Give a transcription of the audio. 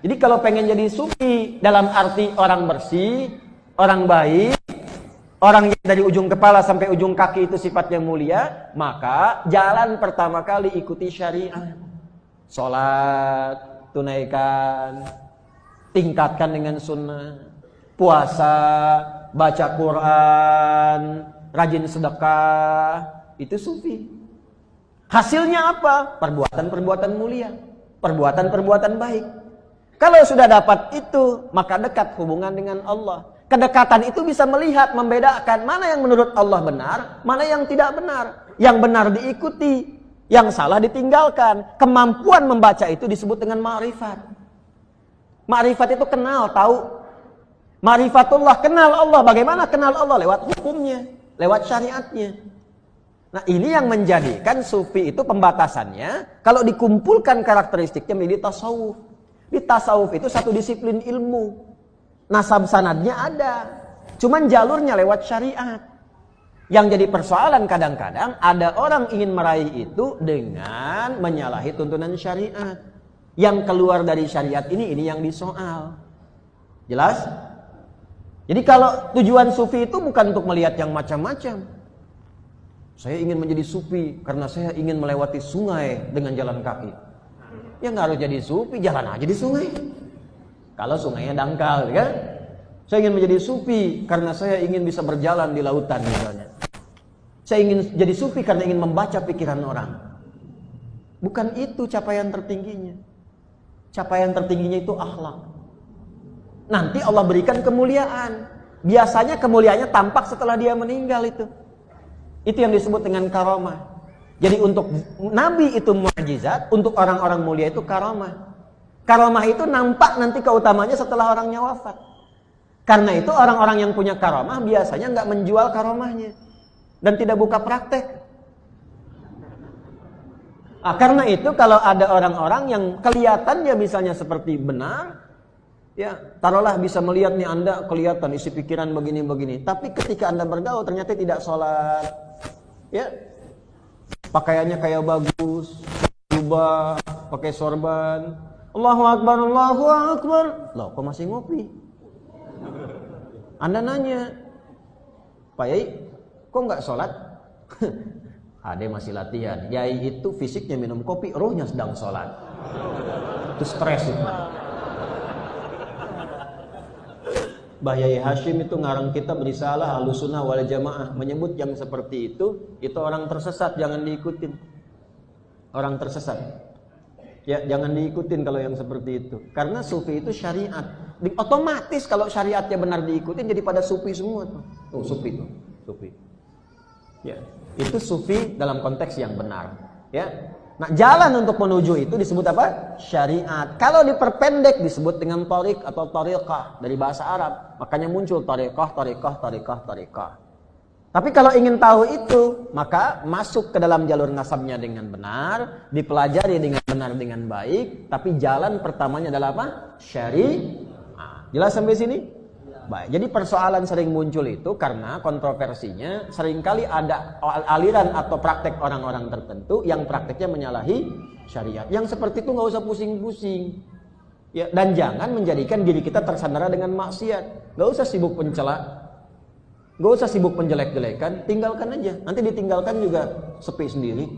Jadi kalau pengen jadi sufi dalam arti orang bersih, orang baik, orang yang dari ujung kepala sampai ujung kaki itu sifatnya mulia, maka jalan pertama kali ikuti syariat. Sholat, tunaikan, tingkatkan dengan sunnah, puasa, baca Quran, rajin sedekah, itu sufi. Hasilnya apa? Perbuatan-perbuatan mulia, perbuatan-perbuatan baik. Kalau sudah dapat itu, maka dekat hubungan dengan Allah. Kedekatan itu bisa melihat, membedakan mana yang menurut Allah benar, mana yang tidak benar. Yang benar diikuti, yang salah ditinggalkan. Kemampuan membaca itu disebut dengan ma'rifat. Ma'rifat itu kenal, tahu. Ma'rifatullah, kenal Allah. Bagaimana kenal Allah? Lewat hukumnya, lewat syariatnya. Nah, ini yang menjadikan sufi itu pembatasannya, kalau dikumpulkan karakteristiknya menjadi tasawuf. Di tasawuf itu satu disiplin ilmu. Nasab sanadnya ada. Cuman jalurnya lewat syariat. Yang jadi persoalan kadang-kadang ada orang ingin meraih itu dengan menyalahi tuntunan syariat. Yang keluar dari syariat ini yang disoal. Jelas? Jadi kalau tujuan sufi itu bukan untuk melihat yang macam-macam. Saya ingin menjadi sufi karena saya ingin melewati sungai dengan jalan kaki. Ya nggak harus jadi sufi, jalan aja di sungai. Kalau sungainya dangkal, kan? Saya ingin menjadi sufi karena saya ingin bisa berjalan di lautan misalnya. Saya ingin jadi sufi karena ingin membaca pikiran orang. Bukan itu capaian tertingginya. Capaian tertingginya itu akhlak. Nanti Allah berikan kemuliaan. Biasanya kemuliaannya tampak setelah dia meninggal itu. Itu yang disebut dengan karamah. Jadi untuk Nabi itu mukjizat, untuk orang-orang mulia itu karamah. Karamah itu nampak nanti keutamanya setelah orangnya wafat. Karena itu orang-orang yang punya karamah biasanya nggak menjual karamahnya dan tidak buka praktek. Karena itu kalau ada orang-orang yang kelihatannya misalnya seperti benar, ya taruhlah bisa melihat nih Anda kelihatan isi pikiran begini-begini, tapi ketika Anda bergaul ternyata tidak sholat, ya. Pakaiannya kayak bagus, jubah, pakai sorban. Allahu Akbar, Allahu Akbar. Loh, kok masih ngopi? Anda nanya, Pak Yai, kok nggak sholat? Ade masih latihan. Yai itu fisiknya minum kopi, rohnya sedang sholat. Itu stres itu. Mbah Yai Hashim itu ngarang kitab Risalah Ahlussunnah wal Jamaah, menyebut yang seperti itu orang tersesat, jangan diikutin. Orang tersesat. Ya, jangan diikutin kalau yang seperti itu. Karena sufi itu syariat. Otomatis kalau syariatnya benar diikutin jadi pada sufi semua tuh. Tuh sufi tuh, sufi. Ya, itu sufi dalam konteks yang benar, ya. Nah, jalan untuk menuju itu disebut apa? Syariat. Kalau diperpendek disebut dengan tariq atau tariqah dari bahasa Arab. Makanya muncul tariqah, tariqah, tariqah, tariqah. Tapi kalau ingin tahu itu, maka masuk ke dalam jalur nasabnya dengan benar, dipelajari dengan benar, dengan baik. Tapi jalan pertamanya adalah apa? Syariat. Jelas sampai sini? Baik, jadi persoalan sering muncul itu karena kontroversinya seringkali ada aliran atau praktek orang-orang tertentu yang prakteknya menyalahi syariat. Yang seperti itu nggak usah pusing-pusing, ya, dan jangan menjadikan diri kita tersandera dengan maksiat. Nggak usah sibuk pencela, nggak usah sibuk menjelek-jelekan, tinggalkan aja. Nanti ditinggalkan juga sepi sendiri.